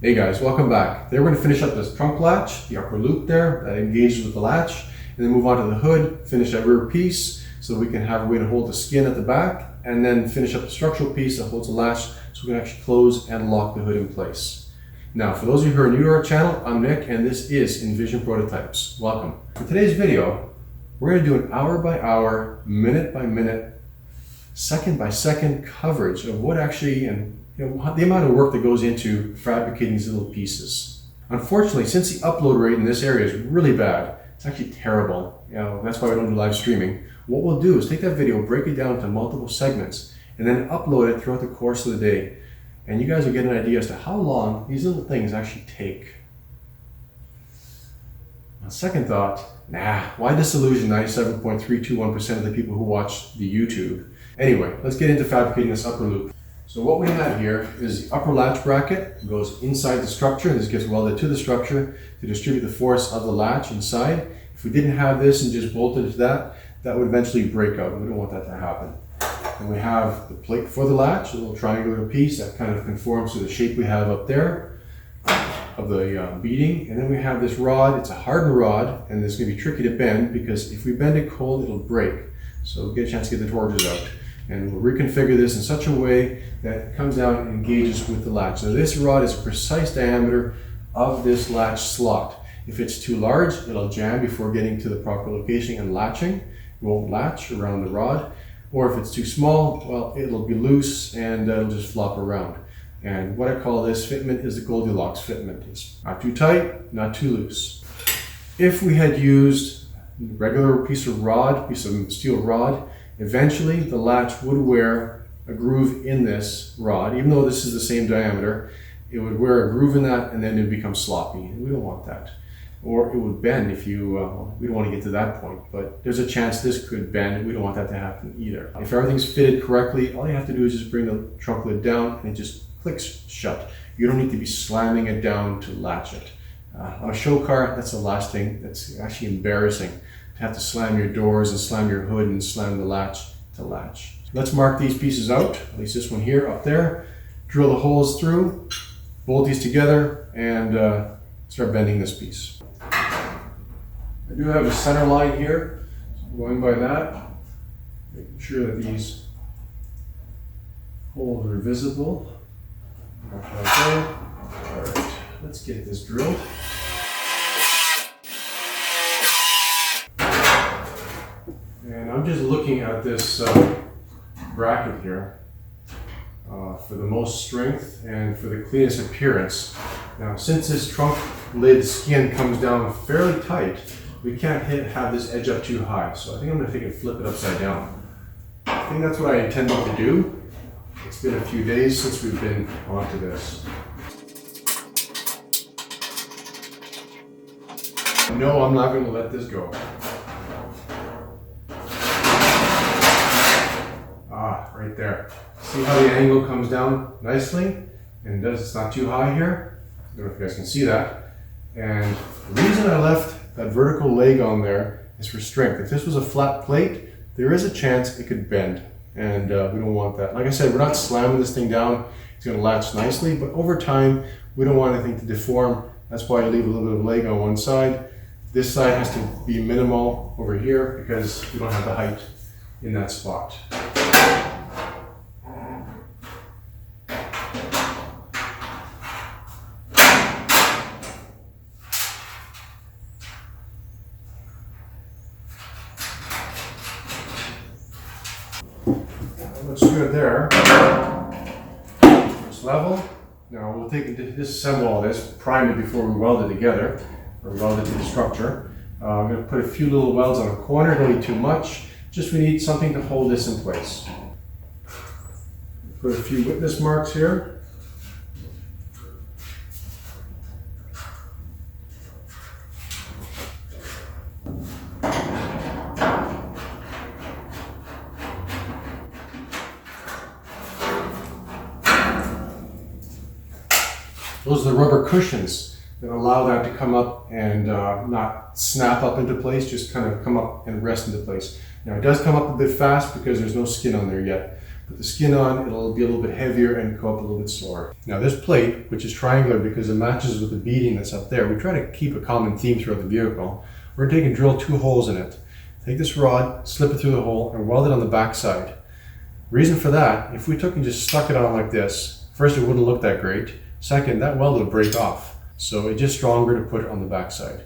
Hey guys, welcome back. Today we're going to finish up this trunk latch, the upper loop there that engages with the latch, and then move on to the hood, finish that rear piece so we can have a way to hold the skin at the back, and then finish up the structural piece that holds the latch so we can actually close and lock the hood in place. Now, for those of you who are new to our channel, I'm Nick and this is iNVision Prototypes. Welcome. For today's video, we're going to do an hour by hour, minute by minute, second by second coverage of what actually the amount of work that goes into fabricating these little pieces. Unfortunately, since the upload rate in this area is really bad, it's actually terrible. That's why we don't do live streaming. What we'll do is take that video, break it down into multiple segments, and then upload it throughout the course of the day. And you guys will get an idea as to how long these little things actually take. On second thought, why disillusion 97.321% of the people who watch the YouTube? Anyway, let's get into fabricating this upper loop. So what we have here is the upper latch bracket. It goes inside the structure. This gets welded to the structure to distribute the force of the latch inside. If we didn't have this and just bolted it to that, that would eventually break out. We don't want that to happen. And we have the plate for the latch, a little triangular piece that kind of conforms to the shape we have up there of the beading. And then we have this rod. It's a hardened rod, and it's going to be tricky to bend because if we bend it cold, it'll break. So we'll get a chance to get the torches out. And we'll reconfigure this in such a way that it comes down and engages with the latch. So this rod is a precise diameter of this latch slot. If it's too large, it'll jam before getting to the proper location and latching. It won't latch around the rod. Or if it's too small, well, it'll be loose and it'll just flop around. And what I call this fitment is the Goldilocks fitment. It's not too tight, not too loose. If we had used a regular piece of steel rod, eventually the latch would wear a groove in this rod. Even though this is the same diameter, it would wear a groove in that and then it would become sloppy. And we don't want that. Or it would bend if you, we don't want to get to that point, but there's a chance this could bend and we don't want that to happen either. If everything's fitted correctly, all you have to do is just bring the trunk lid down and it just clicks shut. You don't need to be slamming it down to latch it. On a show car, that's the last thing. That's actually embarrassing. Have to slam your doors and slam your hood and slam the latch to latch. Let's mark these pieces out, at least this one here up there. Drill the holes through, bolt these together, and start bending this piece. I do have a center line here, so I'm going by that, making sure that these holes are visible. Okay. All right, let's get this drilled. And I'm just looking at this bracket here for the most strength and for the cleanest appearance. Now, since this trunk lid skin comes down fairly tight, we can't have this edge up too high. So I think I'm going to take and flip it upside down. I think that's what I intended to do. It's been a few days since we've been onto this. No, I'm not going to let this go. Right there. See how the angle comes down nicely? And it's not too high here. I don't know if you guys can see that. And the reason I left that vertical leg on there is for strength. If this was a flat plate, there is a chance it could bend. And we don't want that. Like I said, we're not slamming this thing down. It's going to latch nicely, but over time, we don't want anything to deform. That's why I leave a little bit of leg on one side. This side has to be minimal over here because we don't have the height in that spot. Looks good there. It's level. Now we'll take it, disassemble all this, prime it before we weld it together, or weld it to the structure. I'm going to put a few little welds on a corner, don't need too much. Just we need something to hold this in place. Put a few witness marks here. Those are the rubber cushions that allow that to come up and not snap up into place, just kind of come up and rest into place. Now it does come up a bit fast because there's no skin on there yet, Put the skin on, it'll be a little bit heavier and go up a little bit slower. Now this plate, which is triangular because it matches with the beading that's up there, we try to keep a common theme throughout the vehicle. We're going to take and drill 2 holes in it. Take this rod, slip it through the hole, and weld it on the back side. Reason for that, if we took and just stuck it on like this, first it wouldn't look that great. Second, that weld would break off. So it's just stronger to put it on the back side.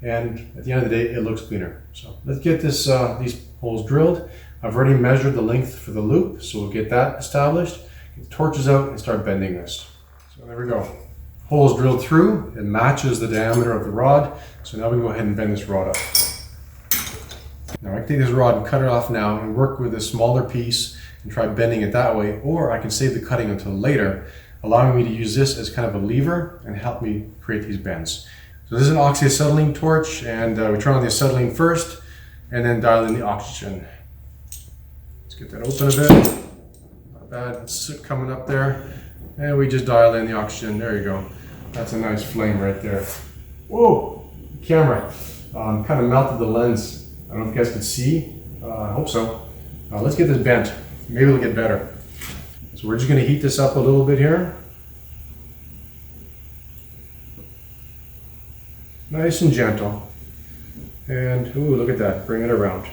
And at the end of the day, it looks cleaner. So let's get this these holes drilled. I've already measured the length for the loop, so we'll get that established. Get the torches out and start bending this. So there we go. Holes drilled through, it matches the diameter of the rod. So now we can go ahead and bend this rod up. Now I can take this rod and cut it off now and work with a smaller piece and try bending it that way, or I can save the cutting until later, allowing me to use this as kind of a lever and help me create these bends. So this is an oxy-acetylene torch, and we turn on the acetylene first and then dial in the oxygen. Let's get that open a bit. Not bad, it's coming up there. And we just dial in the oxygen, there you go. That's a nice flame right there. Whoa, camera. Kind of melted the lens. I don't know if you guys can see, I hope so. Let's get this bent, maybe it'll get better. So we're just gonna heat this up a little bit here. Nice and gentle. And ooh, look at that, bring it around.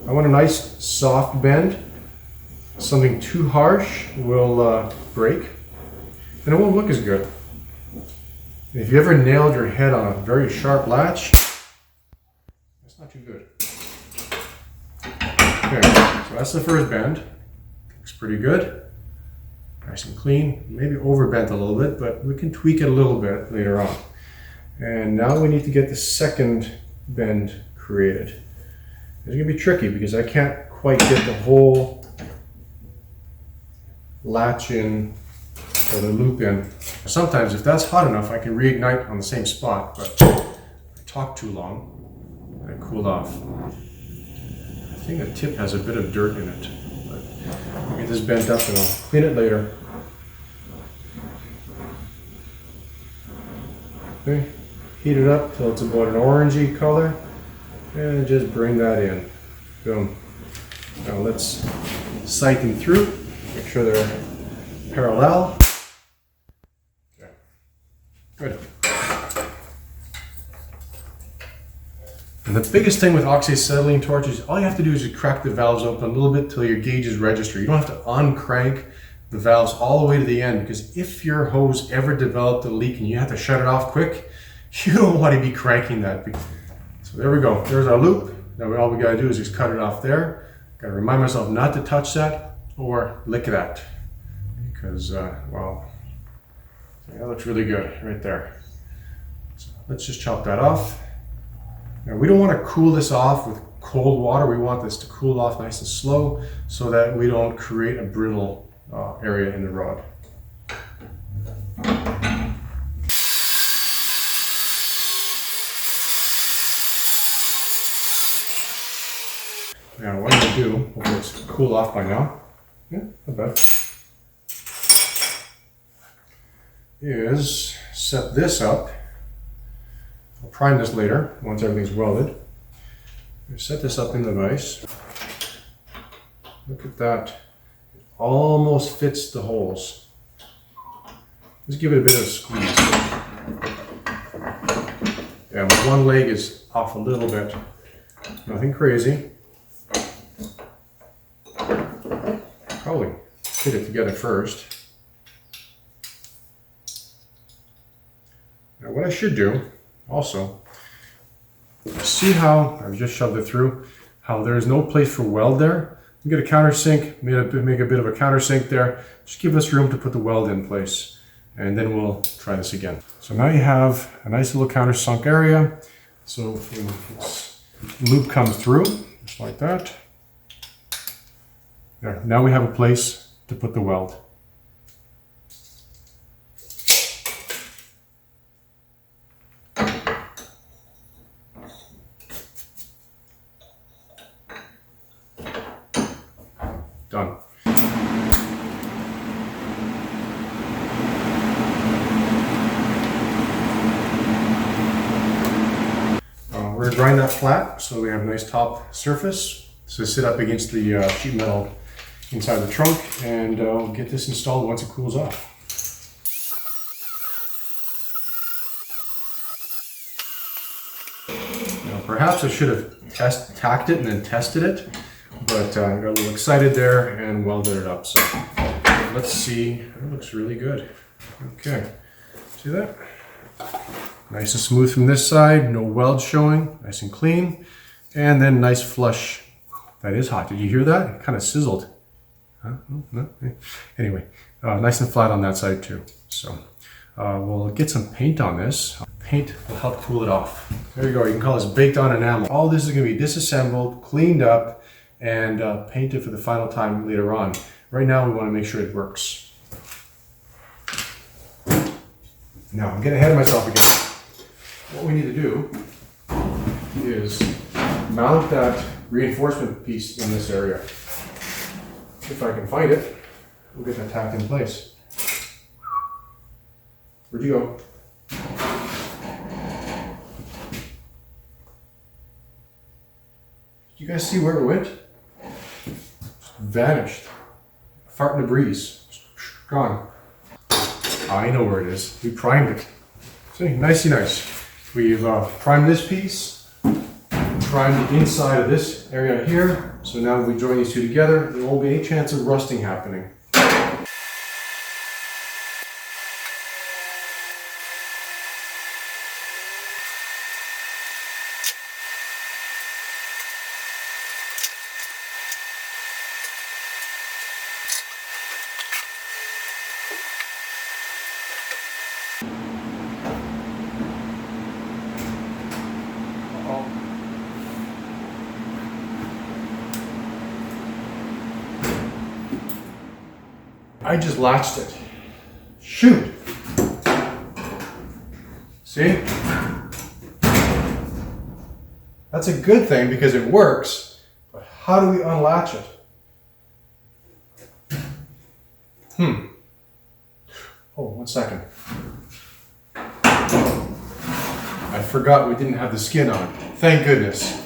I want a nice soft bend. Something too harsh will break, and it won't look as good. If you ever nailed your head on a very sharp latch, that's not too good. Okay, so that's the first bend. Looks pretty good. Nice and clean. Maybe overbent a little bit, but we can tweak it a little bit later on. And now we need to get the second bend created. It's gonna be tricky because I can't quite get the whole latch in or the loop in. Sometimes if that's hot enough, I can reignite on the same spot, but if I talk too long, I cool off. I think the tip has a bit of dirt in it, but I'll get this bent up and I'll clean it later. Okay, heat it up till it's about an orangey color, and just bring that in. Boom. Now let's sight them through, make sure they're parallel. Okay, good. And the biggest thing with oxy-acetylene torches, all you have to do is just crack the valves open a little bit till your gauges register. You don't have to uncrank the valves all the way to the end, because if your hose ever developed a leak and you have to shut it off quick, you don't want to be cranking that. So there we go, there's our loop. Now all we gotta do is just cut it off there. Gotta remind myself not to touch that or lick that, because, well, that looks really good right there. So let's just chop that off. Now we don't want to cool this off with cold water. We want this to cool off nice and slow so that we don't create a brittle area in the rod. Now what I'm going to do, hopefully it's cool off by now, yeah, not bad, is set this up. I'll prime this later once everything's welded. Set this up in the vise. Look at that. It almost fits the holes. Let's give it a bit of a squeeze. Yeah, but one leg is off a little bit. Nothing crazy. Probably fit it together first. Now what I should do also, see how I've just shoved it through, how there's no place for weld there. You get a countersink, make a bit of a countersink there. Just give us room to put the weld in place, and then we'll try this again. So now you have a nice little countersunk area. So this loop comes through, just like that. There, now we have a place to put the weld. Done. We're going to grind that flat so we have a nice top surface to sit up against the sheet metal inside the trunk, and I'll get this installed once it cools off. Now, perhaps I should have tacked it and then tested it, but I got a little excited there and welded it up. So let's see. It looks really good. Okay, see that? Nice and smooth from this side, no weld showing, nice and clean, and then nice flush. That is hot. Did you hear that? It kind of sizzled. Huh? No? Anyway, nice and flat on that side too. So we'll get some paint on this. Paint will help cool it off. There you go. You can call this baked on enamel. All this is going to be disassembled, cleaned up, and painted for the final time later on. Right now, we want to make sure it works. Now, I'm getting ahead of myself again. What we need to do is mount that reinforcement piece in this area. If I can find it, we'll get that tacked in place. Where'd you go? Did you guys see where it went? Just vanished. Fart in the breeze. Gone. I know where it is. We primed it. See, nicey nice. We've primed this piece, primed the inside of this area here. So now we join these two together, there won't be any chance of rusting happening. I just latched it. Shoot! See? That's a good thing because it works, but how do we unlatch it? Oh, 1 second. I forgot we didn't have the skin on. Thank goodness.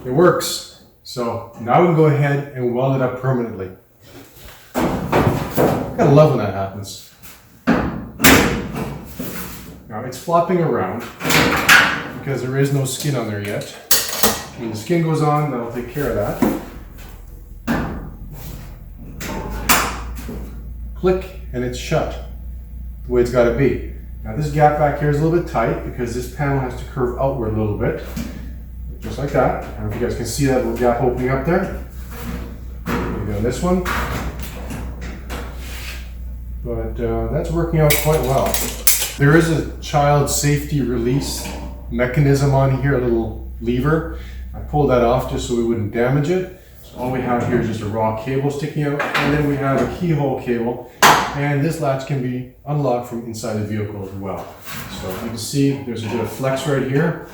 It works. So now we can go ahead and weld it up permanently. I gotta love when that happens. Now it's flopping around because there is no skin on there yet. When the skin goes on, that'll take care of that. Click, and it's shut the way it's gotta be. Now this gap back here is a little bit tight because this panel has to curve outward a little bit. Just like that. I don't know if you guys can see that little gap opening up there. Maybe on this one. But that's working out quite well. There is a child safety release mechanism on here, a little lever. I pulled that off just so we wouldn't damage it. So all we have here is just a raw cable sticking out, and then we have a keyhole cable, and this latch can be unlocked from inside the vehicle as well. So you can see there's a bit of flex right here.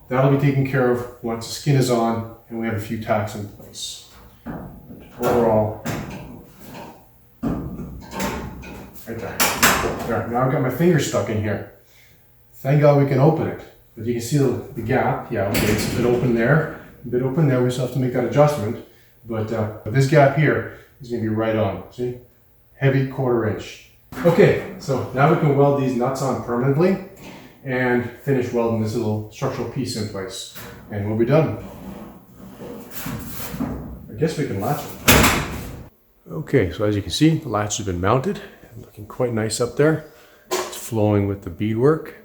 That'll be taken care of once the skin is on and we have a few tacks in place. But overall, right there. There, now I've got my finger stuck in here. Thank God we can open it. But you can see the gap. Yeah, okay, it's a bit open there. A bit open there. We still have to make that adjustment. But this gap here is going to be right on. See? Heavy 1/4 inch. Okay, so now we can weld these nuts on permanently and finish welding this little structural piece in place. And we'll be done. I guess we can latch it. Okay, so as you can see, the latch has been mounted. Looking quite nice up there. It's flowing with the beadwork.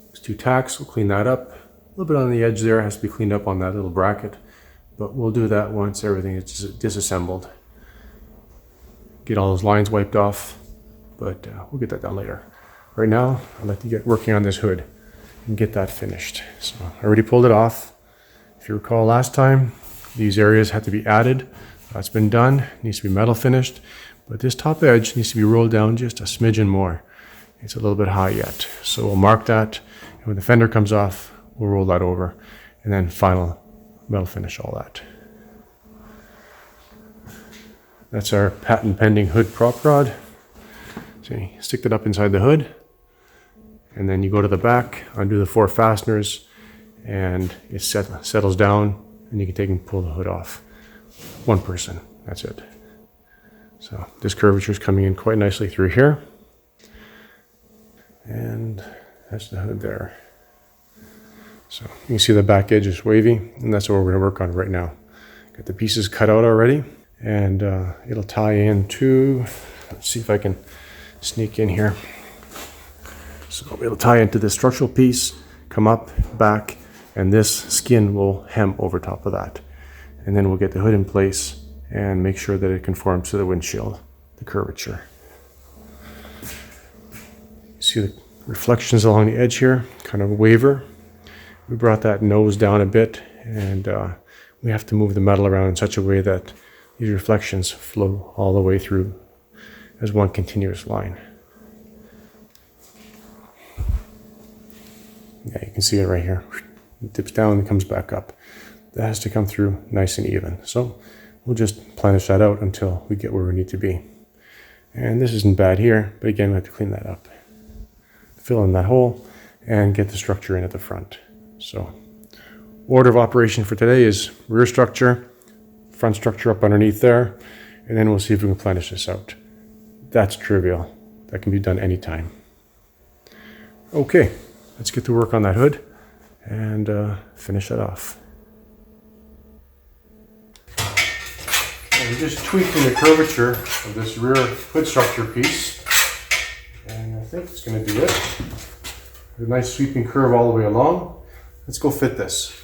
There's 2 tacks, we'll clean that up. A little bit on the edge there has to be cleaned up on that little bracket, but we'll do that once everything is disassembled. Get all those lines wiped off, but we'll get that done later. Right now, I'd like to get working on this hood and get that finished. So I already pulled it off. If you recall last time, these areas had to be added. That's been done, it needs to be metal finished. But this top edge needs to be rolled down just a smidgen more. It's a little bit high yet. So we'll mark that, and when the fender comes off, we'll roll that over, and then final metal finish all that. That's our patent pending hood prop rod. See, stick that up inside the hood, and then you go to the back, undo the 4 fasteners, and it settles down, and you can take and pull the hood off. One person. That's it. So this curvature is coming in quite nicely through here. And that's the hood there. So you can see the back edge is wavy, and that's what we're going to work on right now. Got the pieces cut out already, and it'll tie into, let's see if I can sneak in here. So it'll tie into this structural piece, come up, back, and this skin will hem over top of that. And then we'll get the hood in place and make sure that it conforms to the windshield, the curvature. You see the reflections along the edge here, kind of waver. We brought that nose down a bit, and we have to move the metal around in such a way that these reflections flow all the way through as one continuous line. Yeah, you can see it right here. It dips down and comes back up. That has to come through nice and even. So we'll just planish that out until we get where we need to be. And this isn't bad here, but again, we have to clean that up. Fill in that hole and get the structure in at the front. So order of operation for today is rear structure, front structure up underneath there, and then we'll see if we can planish this out. That's trivial. That can be done anytime. Okay, let's get to work on that hood and finish that off. I'm just tweaking the curvature of this rear hood structure piece, and I think it's going to do it. A nice sweeping curve all the way along. Let's go fit this.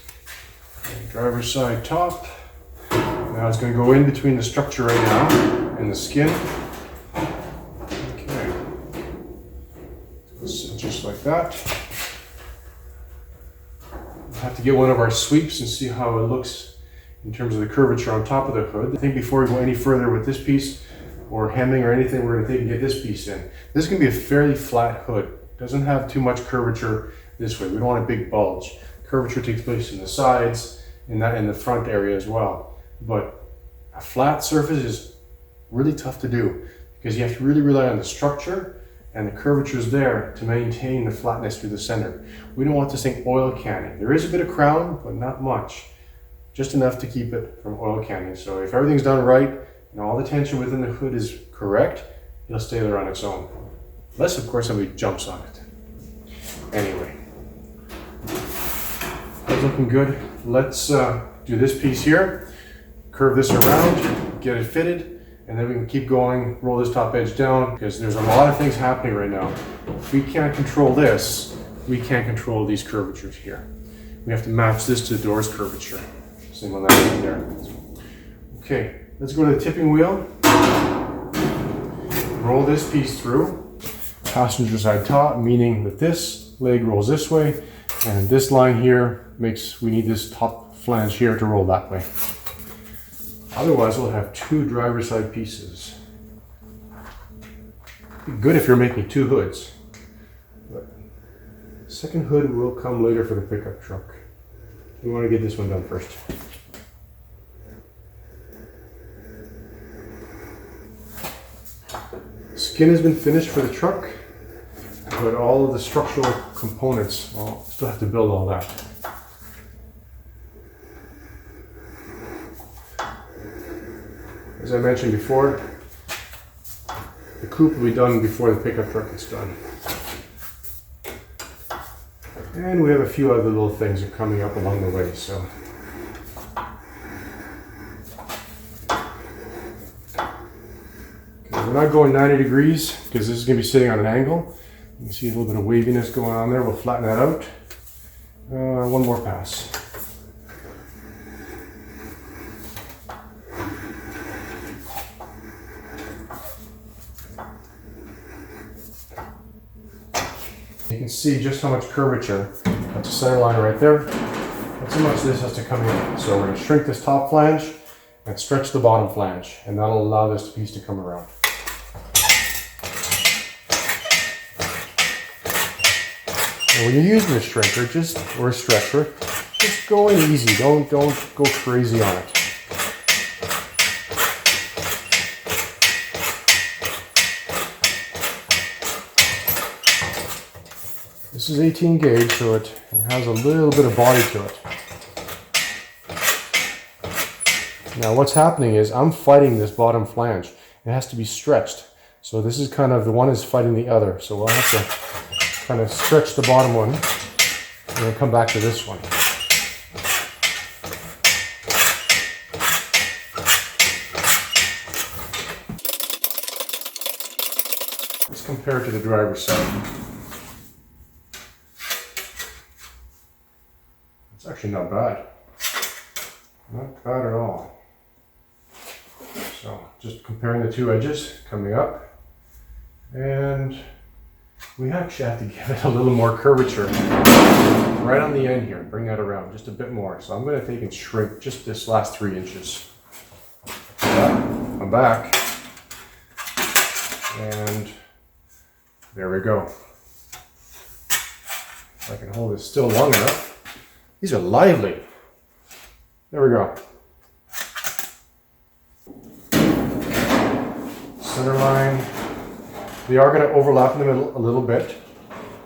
Driver's side top. Now it's going to go in between the structure right now and the skin. Okay. Just like that. We'll have to get one of our sweeps and see how it looks in terms of the curvature on top of the hood. I think before we go any further with this piece or hemming or anything, we're going to take and get this piece in. This is going to be a fairly flat hood. It doesn't have too much curvature this way. We don't want a big bulge. Curvature takes place in the sides and in the front area as well. But a flat surface is really tough to do because you have to really rely on the structure and the curvatures there to maintain the flatness through the center. We don't want this thing oil canning. There is a bit of crown, but not much. Just enough to keep it from oil canning. So if everything's done right and all the tension within the hood is correct, it'll stay there on its own. Unless, of course, somebody jumps on it. Anyway, that's looking good. Let's do this piece here, curve this around, get it fitted, and then we can keep going, roll this top edge down, because there's a lot of things happening right now. If we can't control this, we can't control these curvatures here. We have to match this to the door's curvature. Same on that one there. Okay, let's go to the tipping wheel. Roll this piece through. Passenger side top, meaning that this leg rolls this way, and this line here makes, we need this top flange here to roll that way. Otherwise, we'll have two driver's side pieces. Be good if you're making two hoods. But the second hood will come later for the pickup truck. We want to get this one done first. Skin has been finished for the truck, but all of the structural components, well, still have to build all that. As I mentioned before, the coupe will be done before the pickup truck is done. And we have a few other little things that are coming up along the way, so. Okay, we're not going 90 degrees because this is going to be sitting on an angle. You can see a little bit of waviness going on there. We'll flatten that out. One more pass. You can see just how much curvature. That's a center line right there. That's how much this has to come in. So we're going to shrink this top flange and stretch the bottom flange, and that'll allow this piece to come around. And when you're using a shrinker, or a stretcher, just go in easy. Don't go crazy on it. This is 18 gauge, so it has a little bit of body to it. Now what's happening is I'm fighting this bottom flange. It has to be stretched. So this is kind of, the one is fighting the other. So we'll have to kind of stretch the bottom one and then come back to this one. Let's compare it to the driver's side. It's actually not bad. Not bad at all. So just comparing the two edges coming up, and we actually have to give it a little more curvature right on the end here. Bring that around just a bit more. So I'm going to take and shrink just this last 3 inches. I'm back, and there we go. If I can hold it still long enough. These are lively. There we go. Center line. They are going to overlap in the middle a little bit.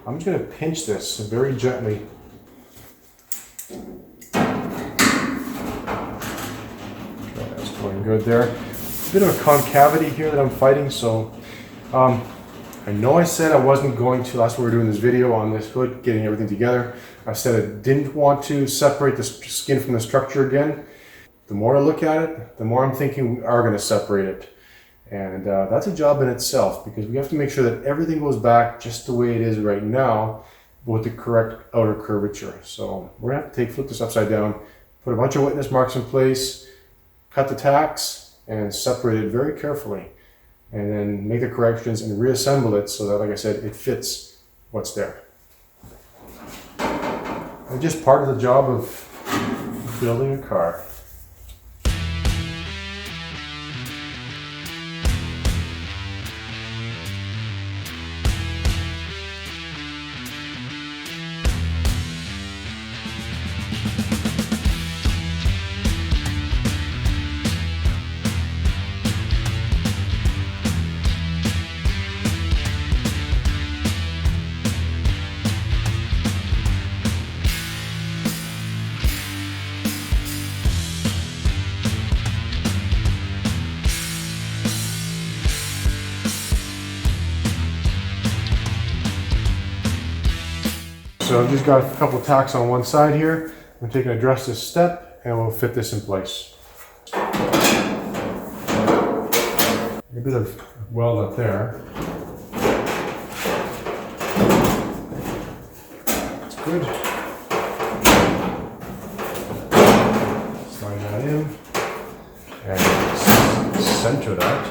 I'm just going to pinch this very gently. Okay, that's going good there. A bit of a concavity here that I'm fighting, so I know I said I wasn't going to, last we were doing this video on this hood, getting everything together, I said I didn't want to separate the skin from the structure again. The more I look at it, the more I'm thinking we are going to separate it. And that's a job in itself, because we have to make sure that everything goes back just the way it is right now with the correct outer curvature. So we're going to have to flip this upside down, put a bunch of witness marks in place, cut the tacks, and separate it very carefully. And then make the corrections and reassemble it so that, like I said, it fits what's there. And just part of the job of building a car. So I've just got a couple tacks on one side here. I'm going to take and address this step, and we'll fit this in place. A bit of weld up there. That's good. Slide that in, and center that.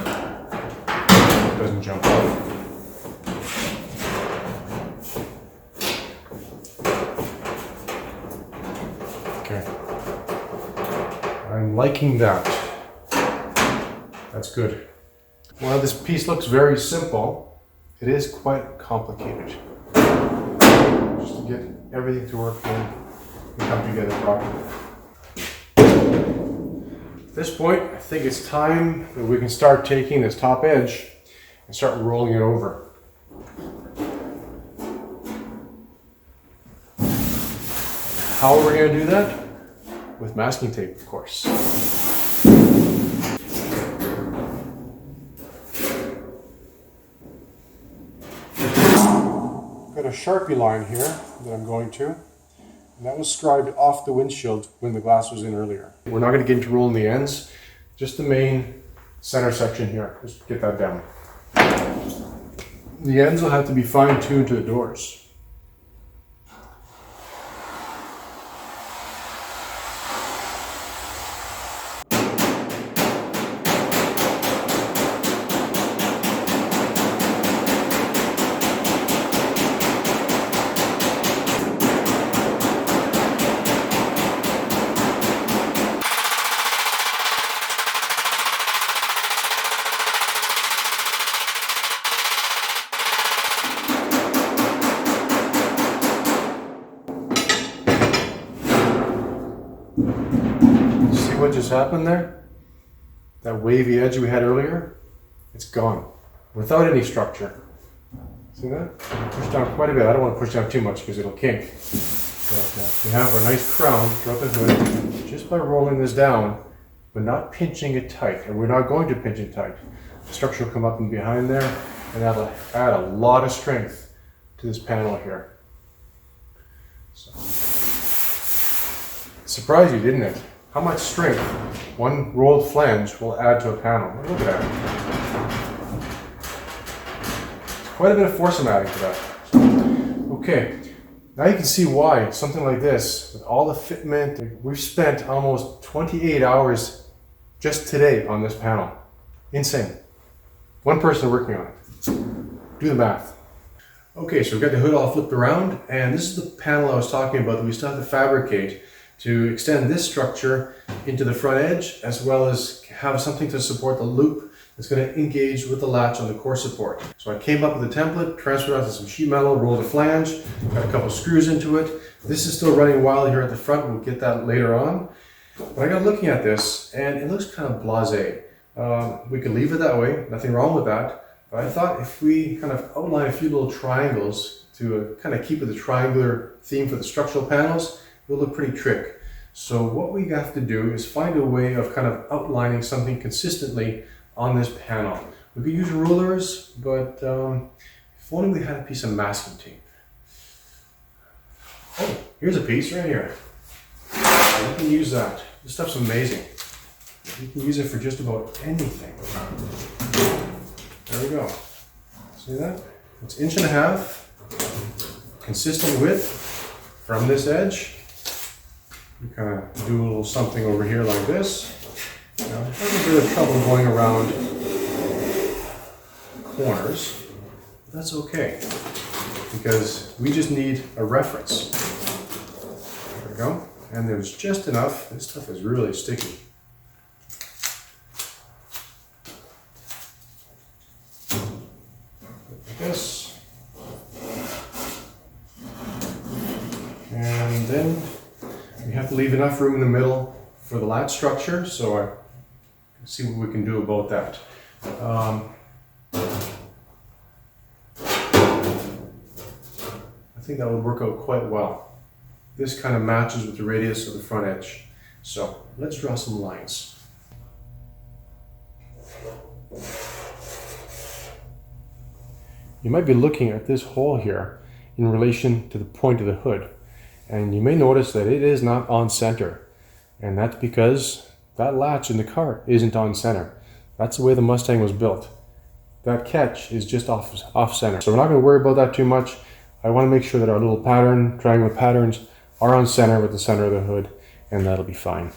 It doesn't jump out. Okay, I'm liking that. That's good. While this piece looks very simple, it is quite complicated. Just to get everything to work in and come together properly. At this point, I think it's time that we can start taking this top edge and start rolling it over. How are we going to do that? With masking tape, of course. Got a Sharpie line here that I'm going to, and that was scribed off the windshield when the glass was in earlier. We're not going to get into rolling the ends, just the main center section here. Just get that down. The ends will have to be fine-tuned to the doors. See what just happened there? That wavy edge we had earlier, it's gone without any structure. See that? Push down quite a bit. I don't want to push down too much because it'll kink. But we have our nice crown throughout the hood just by rolling this down but not pinching it tight. And we're not going to pinch it tight. The structure will come up and behind there, and that'll add a lot of strength to this panel here. So, surprised you, didn't it? How much strength one rolled flange will add to a panel. Look at that. Quite a bit of force I'm adding to that. Okay, now you can see why something like this, with all the fitment, we've spent almost 28 hours just today on this panel. Insane. One person working on it. Do the math. Okay, so we've got the hood all flipped around, and this is the panel I was talking about that we still have to fabricate to extend this structure into the front edge, as well as have something to support the loop that's going to engage with the latch on the core support. So I came up with a template, transferred out to some sheet metal, rolled a flange, got a couple screws into it. This is still running wild here at the front. We'll get that later on. But I got looking at this, and it looks kind of blasé. We could leave it that way, nothing wrong with that. But I thought if we kind of outline a few little triangles to kind of keep with the triangular theme for the structural panels, it will look pretty trick. So what we have to do is find a way of kind of outlining something consistently on this panel. We could use rulers, but if only we had a piece of masking tape. Oh, here's a piece right here. You can use that. This stuff's amazing. You can use it for just about anything. There we go. See that? It's 1.5 inches, consistent width from this edge. You kind of do a little something over here like this. Now, I'm having a bit of trouble going around corners. That's okay, because we just need a reference. There we go. And there's just enough. This stuff is really sticky. Like this. And then we have to leave enough room in the middle for the latch structure, so I see what we can do about that. I think that would work out quite well. This kind of matches with the radius of the front edge. So let's draw some lines. You might be looking at this hole here in relation to the point of the hood. And you may notice that it is not on center. And that's because that latch in the car isn't on center. That's the way the Mustang was built. That catch is just off center. So we're not going to worry about that too much. I want to make sure that our little pattern, triangle patterns, are on center with the center of the hood, and that'll be fine.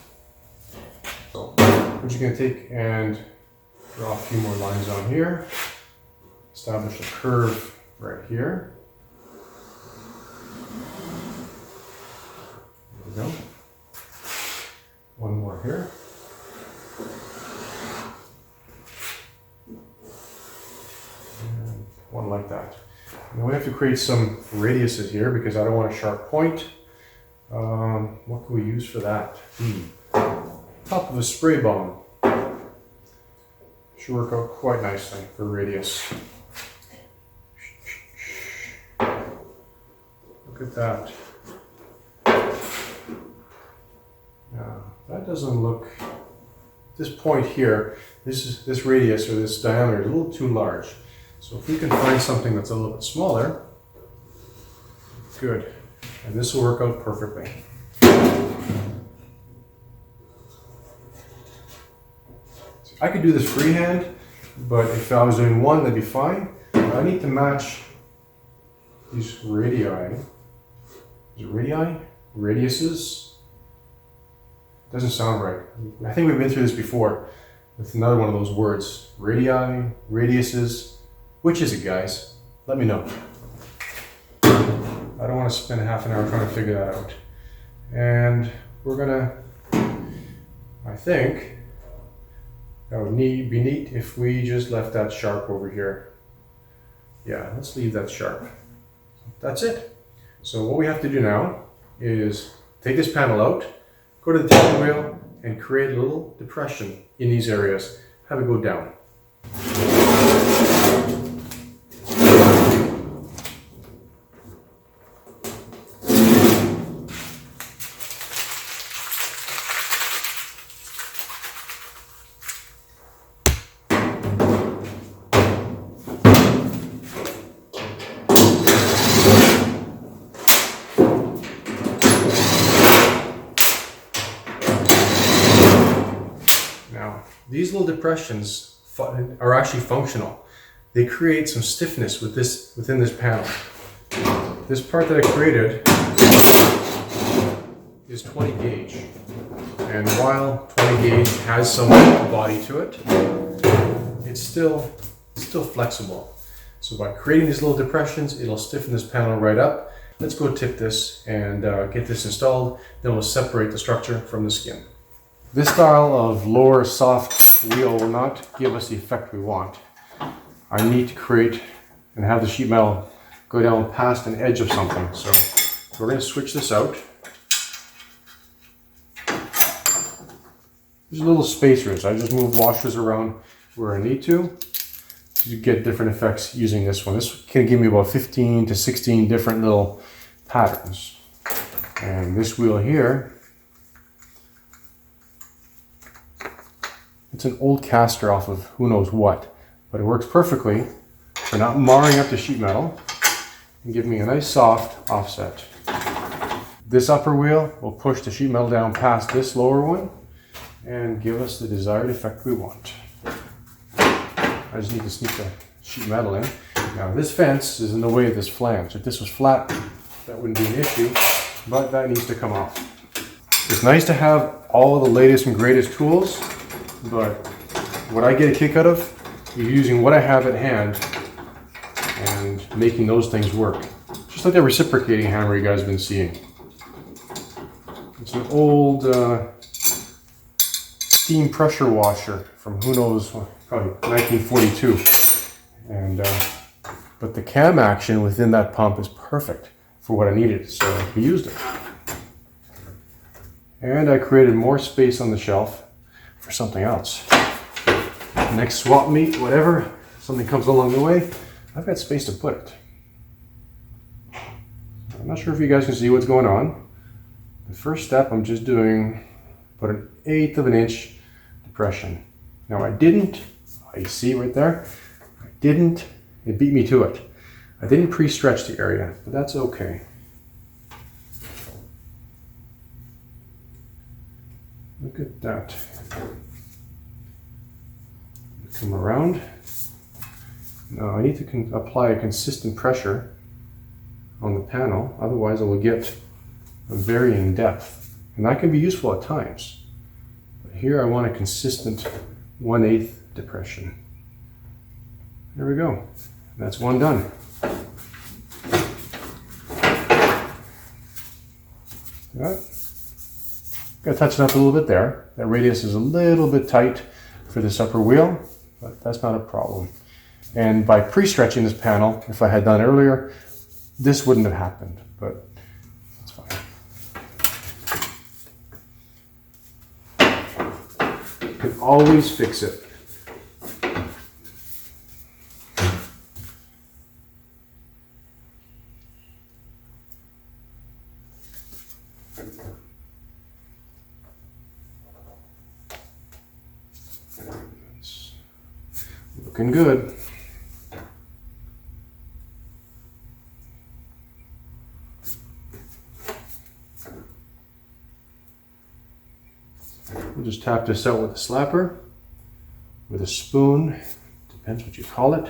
So we're just going to take and draw a few more lines on here. Establish a curve right here. There we go. One more here. And one like that. Now we have to create some radiuses here because I don't want a sharp point. What can we use for that? Top of a spray bone. Should work out quite nicely for radius. Look at that. Now, that doesn't look, this point here, this radius or this diameter is a little too large. So if we can find something that's a little bit smaller, good. And this will work out perfectly. So I could do this freehand, but if I was doing one, that'd be fine. But I need to match these radii. Is it radii? Radiuses? Doesn't sound right. I think we've been through this before with another one of those words. Radii, radiuses. Which is it, guys? Let me know. I don't want to spend half an hour trying to figure that out. And we're gonna, I think, that would be neat if we just left that sharp over here. Yeah, let's leave that sharp. That's it. So what we have to do now is take this panel out, go to the table wheel, and create a little depression in these areas. Have it go down. These little depressions are actually functional. They create some stiffness within this panel. This part that I created is 20 gauge. And while 20 gauge has some body to it, it's still flexible. So by creating these little depressions, it'll stiffen this panel right up. Let's go tip this and get this installed. Then we'll separate the structure from the skin. This style of lower soft wheel will not give us the effect we want. I need to create and have the sheet metal go down past an edge of something. So we're going to switch this out. There's little spacers. I just move washers around where I need to get different effects using this one. This can give me about 15 to 16 different little patterns. And this wheel here, it's an old caster off of who knows what, but it works perfectly for not marring up the sheet metal and give me a nice soft offset. This upper wheel will push the sheet metal down past this lower one and give us the desired effect we want. I just need to sneak the sheet metal in. Now this fence is in the way of this flange. If this was flat, that wouldn't be an issue, but that needs to come off. It's nice to have all the latest and greatest tools, but what I get a kick out of is using what I have at hand and making those things work. Just like that reciprocating hammer you guys have been seeing. It's an old steam pressure washer from who knows, probably 1942. And but the cam action within that pump is perfect for what I needed, so we used it. And I created more space on the shelf for something else. Next swap meet, whatever, something comes along the way, I've got space to put it. I'm not sure if you guys can see what's going on. The first step, I'm just doing about 1/8 of an inch depression. Now you see right there, it beat me to it. I didn't pre-stretch the area, but that's okay. Look at that. Come around. Now I need to apply a consistent pressure on the panel, otherwise I will get a varying depth. And that can be useful at times. But here I want a consistent 1/8 depression. There we go. That's one done. Gotta touch it up a little bit there. That radius is a little bit tight for this upper wheel, but that's not a problem. And by pre-stretching this panel, if I had done earlier, this wouldn't have happened, but that's fine. You can always fix it. Looking good. We'll just tap this out with a slapper, with a spoon, depends what you call it.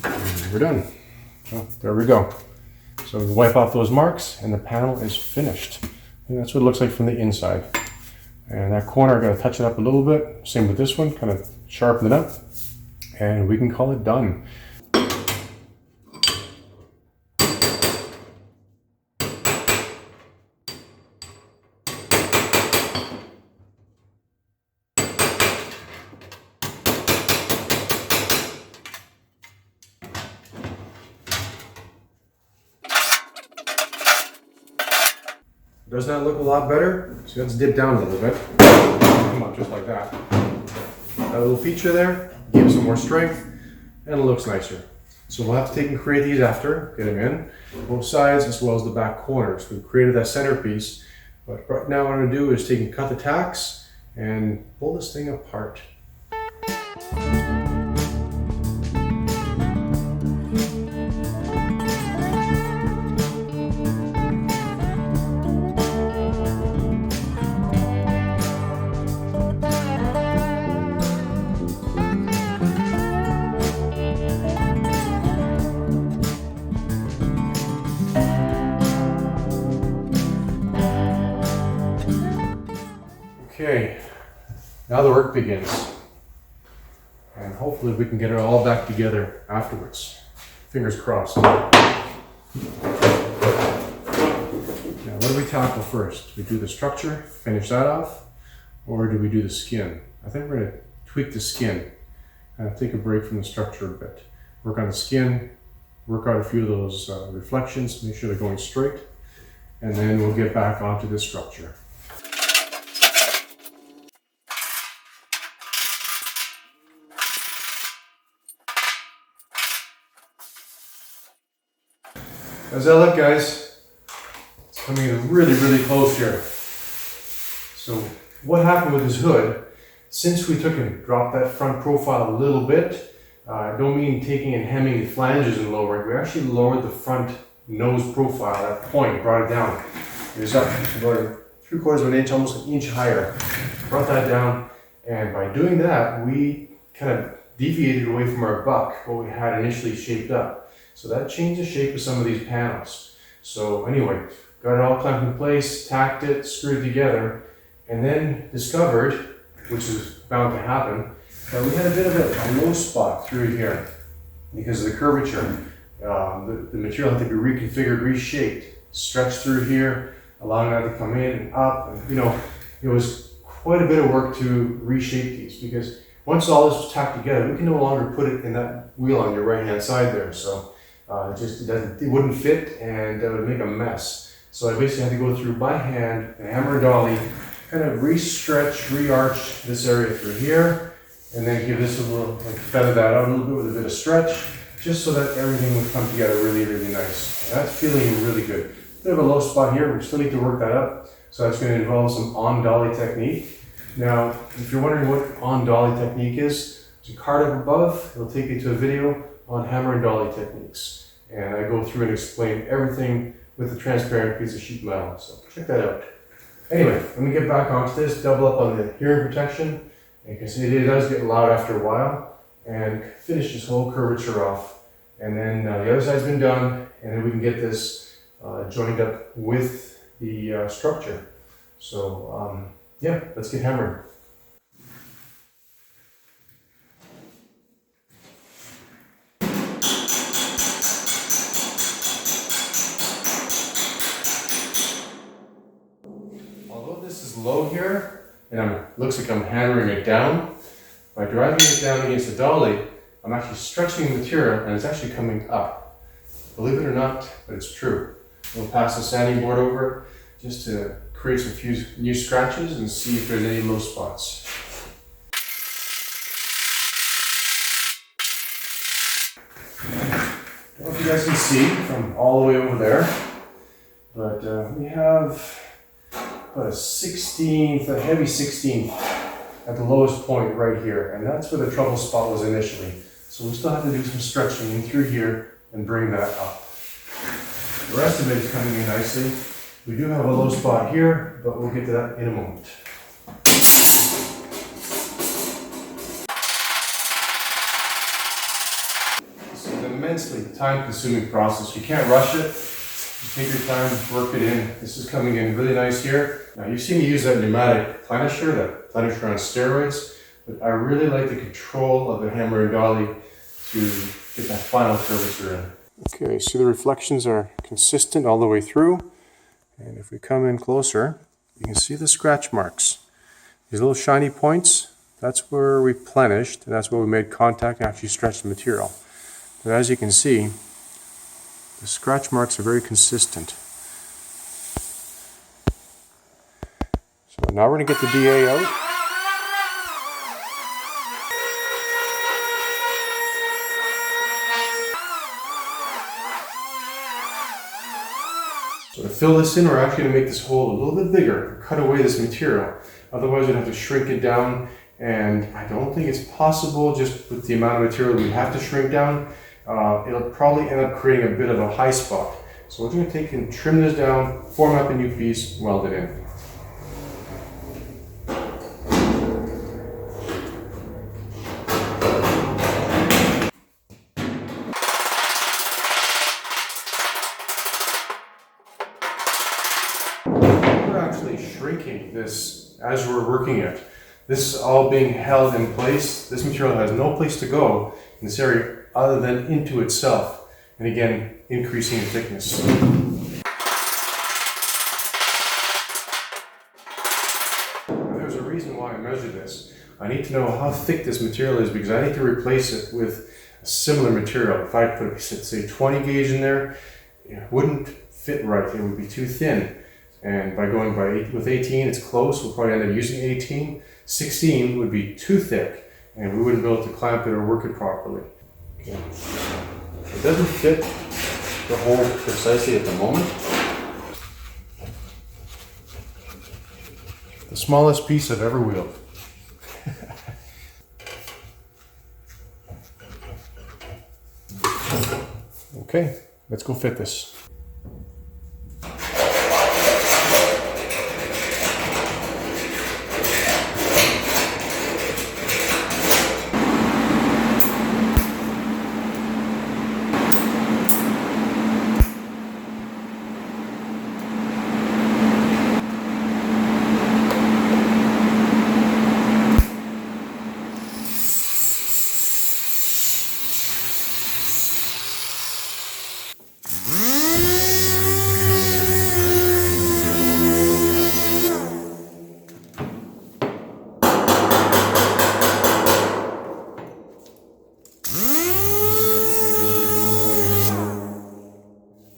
And we're done. So there we go. So we wipe off those marks and the panel is finished. And that's what it looks like from the inside. And that corner, I gotta touch it up a little bit. Same with this one, kind of sharpen it up. And we can call it done. Doesn't that look a lot better? So let's dip down a little bit. Come on, just like that. That little feature there gives it more strength and it looks nicer. So we'll have to take and create these after, get them in, both sides as well as the back corners. We've created that centerpiece, but right now what I'm going to do is take and cut the tacks and pull this thing apart. Okay, now the work begins. And hopefully we can get it all back together afterwards. Fingers crossed. Now what do we tackle first? Do we do the structure, finish that off? Or do we do the skin? I think we're going to tweak the skin. Take a break from the structure a bit. Work on the skin, work out a few of those reflections, make sure they're going straight. And then we'll get back onto the structure. How's that look, guys? It's coming in really, really close here. So what happened with this hood, since we took and dropped that front profile a little bit, I don't mean taking and hemming the flanges and lowering, we actually lowered the front nose profile, that point, brought it down. It was up about 3/4 of an inch, almost an inch higher. Brought that down, and by doing that, we kind of deviated away from our buck, what we had initially shaped up. So that changed the shape of some of these panels. So anyway, got it all clamped in place, tacked it, screwed it together, and then discovered, which is bound to happen, that we had a bit of a low spot through here because of the curvature. The material had to be reconfigured, reshaped, stretched through here, allowing that to come in and up. And, you know, it was quite a bit of work to reshape these because once all this was tacked together, we can no longer put it in that wheel on your right-hand side there. So it wouldn't fit and it would make a mess. So I basically had to go through by hand, a hammer and dolly, kind of re-stretch, re-arch this area through here, and then give this a little, like feather that out a little bit with a bit of stretch, just so that everything would come together really, really nice. And that's feeling really good. Bit of a low spot here, we still need to work that up. So that's going to involve some on-dolly technique. Now, if you're wondering what on-dolly technique is, there's a card up above. It'll take you to a video on hammer and dolly techniques. And I go through and explain everything with a transparent piece of sheet metal. So check that out. Anyway, let me get back onto this, double up on the hearing protection. And you can see it does get loud after a while. And finish this whole curvature off. And then the other side's been done, and then we can get this joined up with the structure. So yeah, let's get hammering. Although this is low here, and it looks like I'm hammering it down, by driving it down against the dolly, I'm actually stretching the material and it's actually coming up. Believe it or not, but it's true. We'll pass the sanding board over it just to create some few new scratches and see if there's any low spots. I don't know if you guys can see from all the way over there, but we have about a 16th, a heavy 16th at the lowest point right here, and that's where the trouble spot was initially. So we still have to do some stretching in through here and bring that up. The rest of it is coming in nicely. We do have a low spot here, but we'll get to that in a moment. This is an immensely time-consuming process. You can't rush it. You take your time, work it in. This is coming in really nice here. Now you've seen me use that pneumatic plenisher, that plenisher on steroids, but I really like the control of the hammer and dolly to get that final curvature in. Okay, so the reflections are consistent all the way through. And if we come in closer, you can see the scratch marks. These little shiny points, that's where we plenished, and that's where we made contact and actually stretched the material. But as you can see, the scratch marks are very consistent. So now we're going to get the DA out. So to fill this in, we're actually going to make this hole a little bit bigger, cut away this material. Otherwise we'd have to shrink it down, and I don't think it's possible just with the amount of material we have to shrink down. It'll probably end up creating a bit of a high spot. So we're going to take and trim this down, form up a new piece, weld it in. We're actually shrinking this as we're working it. This is all being held in place. This material has no place to go in this area other than into itself. And again, increasing in thickness. There's a reason why I measure this. I need to know how thick this material is because I need to replace it with a similar material. If I put, say, 20 gauge in there, it wouldn't fit right. It would be too thin. And by going with 18, it's close. We'll probably end up using 18. 16 would be too thick, and we wouldn't be able to clamp it or work it properly. Okay. It doesn't fit the hole precisely at the moment. The smallest piece I've ever wheeled. Okay, let's go fit this.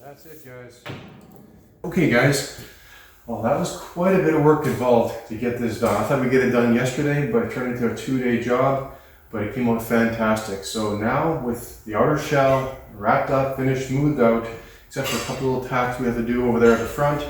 That's it, guys. Okay, guys. Well, that was quite a bit of work involved to get this done. I thought we'd get it done yesterday, but it turned into a 2-day job, but it came out fantastic. So now with the outer shell wrapped up, finished, smoothed out, except for a couple little tacks we have to do over there at the front,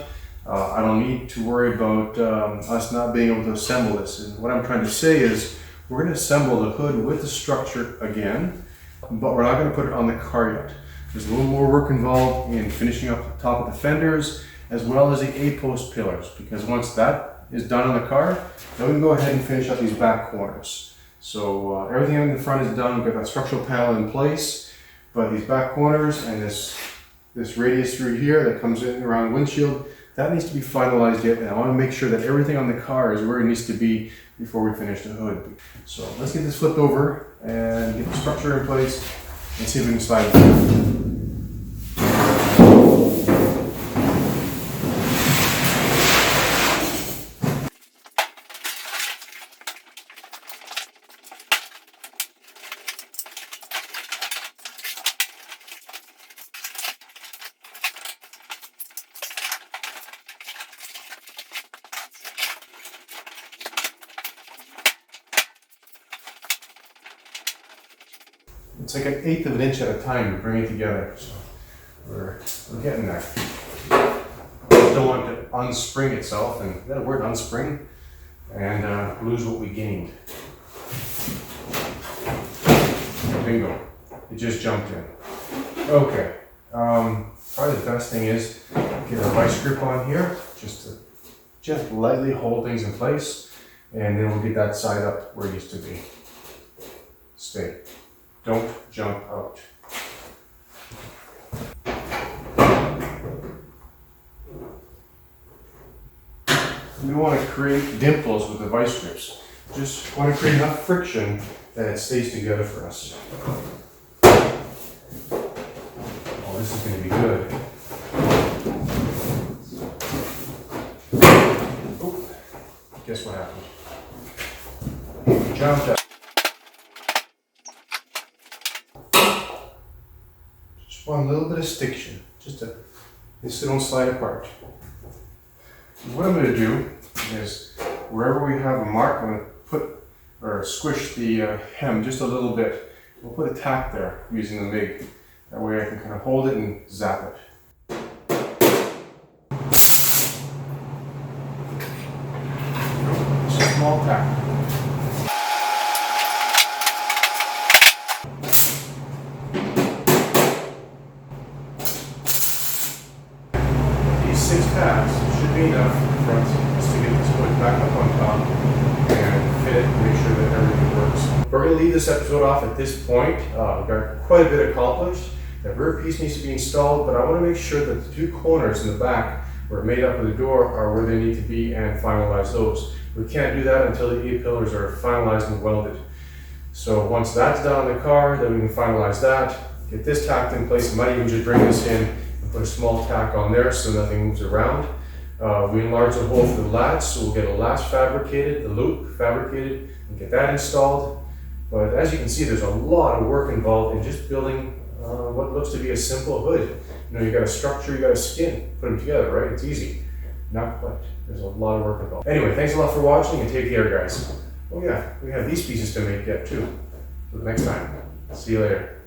I don't need to worry about us not being able to assemble this. And what I'm trying to say is we're going to assemble the hood with the structure again, but we're not going to put it on the car yet. There's a little more work involved in finishing up the top of the fenders as well as the A-post pillars, because once that is done on the car, then we can go ahead and finish up these back corners. So everything in the front is done. We've got that structural panel in place, but these back corners and this radius through here that comes in around the windshield, that needs to be finalized yet. And I want to make sure that everything on the car is where it needs to be before we finish the hood. So let's get this flipped over and get the structure in place and see if we can slide it through. It's like 1/8 of an inch at a time to bring it together. So we're getting there. Just don't want it to unspring itself, and that word unspring, and lose what we gained. Bingo. It just jumped in. Okay. Probably the best thing is get a vice grip on here, just to lightly hold things in place, and then we'll get that side up where it needs to be. Stay. Don't jump out. We want to create dimples with the vice grips. Just want to create enough friction that it stays together for us. Oh, this is going to be good. Oh, guess what happened? We jumped out. One little bit of stiction, just so they don't slide apart. What I'm going to do is, wherever we have a mark, I'm going to put or squish the hem just a little bit. We'll put a tack there using the MIG. That way I can kind of hold it and zap it. Just a small tack. Should be enough for us just to get this hood back up on top and fit it and make sure that everything works. We're going to leave this episode off at this point. We've got quite a bit accomplished. The rear piece needs to be installed, but I want to make sure that the 2 corners in the back where made up of the door are where they need to be and finalize those. We can't do that until the A-pillars are finalized and welded. So once that's done on the car, then we can finalize that, get this tacked in place. I might even just bring this in and put a small tack on there so nothing moves around. We enlarge the hole for the latch, so we'll get a latch fabricated, the loop fabricated, and get that installed. But as you can see, there's a lot of work involved in just building what looks to be a simple hood. You know, you got a structure, you got a skin, put them together, right? It's easy. Not quite. There's a lot of work involved. Anyway, thanks a lot for watching, and take care, guys. Oh yeah, we have these pieces to make yet too. So next time, see you later.